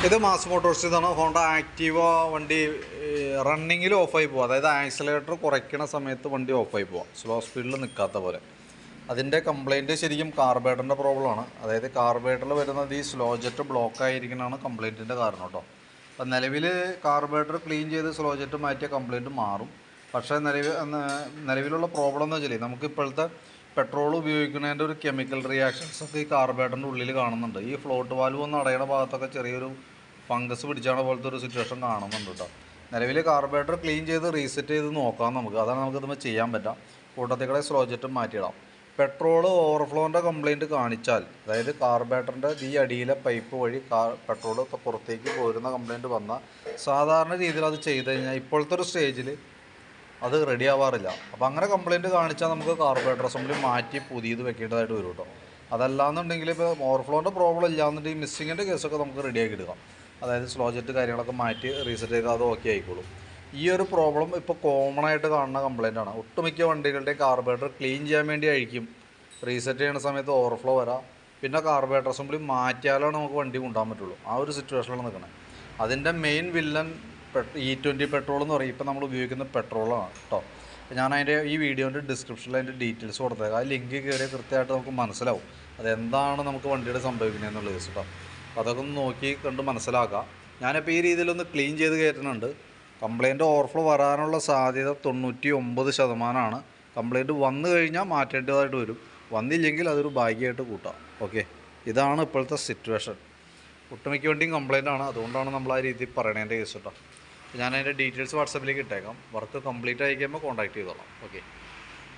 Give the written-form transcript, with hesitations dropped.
ഇത് mass Motors ഇതാണ്. Honda Activa വണ്ടി റണ്ണിങ്ങിൽ ഓഫായി പോവുക, അതായത് ആക്സിലേറ്റർ കുറയ്ക്കുന്ന സമയത്ത് വണ്ടി ഓഫായി പോവുക, സ്ലോ സ്പീഡിൽ നിൽക്കാത്ത പോലെ. അതിൻ്റെ കംപ്ലയിൻറ്റ് ശരിക്കും കാർബേറ്ററിൻ്റെ പ്രോബ്ലമാണ്. അതായത് കാർബേറ്ററിൽ വരുന്നത് ഈ സ്ലോ ജെറ്റ് ബ്ലോക്ക് ആയിരിക്കുന്നതാണ് കംപ്ലയിൻറ്റിൻ്റെ കാരണം കേട്ടോ. അപ്പം നിലവിൽ കാർബേറ്റർ ക്ലീൻ ചെയ്ത് സ്ലോ ജെറ്റ് മാറ്റിയ കംപ്ലയിൻറ്റ് മാറും. പക്ഷേ നിലവിലുള്ള പ്രോബ്ലം എന്ന് വെച്ചാൽ നമുക്ക് ഇപ്പോഴത്തെ പെട്രോൾ ഉപയോഗിക്കുന്നതിൻ്റെ ഒരു കെമിക്കൽ റിയാക്ഷൻസ് ഒക്കെ ഈ കാർബേറ്ററിൻ്റെ ഉള്ളിൽ കാണുന്നുണ്ട്. ഈ ഫ്ലോട്ട് വാൽവ് ഒന്ന് അടയണ ഭാഗത്തൊക്കെ ചെറിയൊരു ഫംഗസ് പിടിച്ചാണ് പോലത്തെ ഒരു സിറ്റുവേഷൻ കാണുന്നുണ്ട് കേട്ടോ. നിലവിൽ കാർബേറ്റർ ക്ലീൻ ചെയ്ത് റീസെറ്റ് ചെയ്ത് നോക്കാം നമുക്ക്. അതാണ് നമുക്കിതുമ്പോൾ ചെയ്യാൻ പറ്റാം. കൂട്ടത്തിക്കൂടെ സ്ലോ ജെറ്റും മാറ്റിയിടാം. പെട്രോൾ ഓവർഫ്ലോൻ്റെ കംപ്ലയിൻറ്റ് കാണിച്ചാൽ, അതായത് കാർബേറ്ററിൻ്റെ ഈ അടിയിലെ പൈപ്പ് വഴി പെട്രോൾ പുറത്തേക്ക് പോരുന്ന കംപ്ലയിൻറ്റ് വന്നാൽ സാധാരണ രീതിയിൽ അത് ചെയ്ത് കഴിഞ്ഞാൽ ഇപ്പോഴത്തെ ഒരു സ്റ്റേജിൽ അത് റെഡി ആവാറില്ല. അപ്പോൾ അങ്ങനെ കംപ്ലയിൻറ്റ് കാണിച്ചാൽ നമുക്ക് കാർബേറ്റർ അസംബ്ലി മാറ്റി പുതിയത് വെക്കേണ്ടതായിട്ട് വരും കേട്ടോ. അതല്ലാന്നുണ്ടെങ്കിൽ ഇപ്പോൾ ഓവർഫ്ലോൻ്റെ പ്രോബ്ലം ഇല്ലാന്നുണ്ടെങ്കിൽ മിസ്സിങ്ങിൻ്റെ കേസൊക്കെ നമുക്ക് റെഡിയാക്കി എടുക്കാം. അതായത് സ്ലോ ജെറ്റ് കാര്യങ്ങളൊക്കെ മാറ്റി റീസെറ്റ് ചെയ്താൽ അത് ഓക്കെ ആയിക്കോളും. ഈ ഒരു പ്രോബ്ലം ഇപ്പോൾ കോമൺ ആയിട്ട് കാണുന്ന കംപ്ലയിൻ്റാണ്. ഒട്ടുമിക്ക വണ്ടികളുടെയും കാർബേറ്റർ ക്ലീൻ ചെയ്യാൻ വേണ്ടി ആയിരിക്കും റീസെറ്റ് ചെയ്യുന്ന സമയത്ത് ഓവർഫ്ലോ വരാം. പിന്നെ കാർബേറ്റർ അസംബ്ലി മാറ്റിയാലാണ് നമുക്ക് വണ്ടി കൊണ്ടുപോകാൻ പറ്റുള്ളൂ. ആ ഒരു സിറ്റുവേഷനിലാണ് നിൽക്കുന്നത്. അതിൻ്റെ മെയിൻ വില്ലൻ E20 പെട്രോൾ എന്ന് പറയും. ഇപ്പോൾ നമ്മൾ ഉപയോഗിക്കുന്ന പെട്രോളാണ് കേട്ടോ. ഞാൻ അതിൻ്റെ ഈ വീഡിയോൻ്റെ ഡിസ്ക്രിപ്ഷനിൽ അതിൻ്റെ ഡീറ്റെയിൽസ് കൊടുത്തേക്കാം. ആ ലിങ്ക് കയറിയാൽ കൃത്യമായിട്ട് നമുക്ക് മനസ്സിലാവും അതെന്താണ് നമുക്ക് വണ്ടിയുടെ സംഭവിക്കുന്നതെന്നുള്ളത് കേട്ടോ. അതൊക്കെ ഒന്ന് നോക്കി കണ്ട് മനസ്സിലാക്കാം. ഞാനിപ്പോൾ ഈ രീതിയിലൊന്ന് ക്ലീൻ ചെയ്ത് കയറ്റുന്നുണ്ട്. കംപ്ലയിൻറ്റ് ഓവർഫ്ലോ വരാനുള്ള സാധ്യത 99%. കംപ്ലയിൻറ്റ് വന്നു കഴിഞ്ഞാൽ മാറ്റേണ്ടതായിട്ട് വരും. വന്നില്ലെങ്കിൽ അതൊരു ഭാഗ്യമായിട്ട് കൂട്ടാം. ഓക്കെ, ഇതാണ് ഇപ്പോഴത്തെ സിറ്റുവേഷൻ. ഒട്ടുമിക്ക വണ്ടിയും കംപ്ലയിൻ്റാണ്. അതുകൊണ്ടാണ് നമ്മൾ ആ രീതിയിൽ പറയണതിൻ്റെ കേസ് കേട്ടോ. ഞാൻ അതിൻ്റെ ഡീറ്റെയിൽസ് വാട്സാപ്പിലേക്ക് ഇട്ടേക്കാം. വർക്ക് കംപ്ലീറ്റ് ആയി കഴിയുമ്പോൾ കോൺടാക്ട് ചെയ്തോളാം. ഓക്കെ.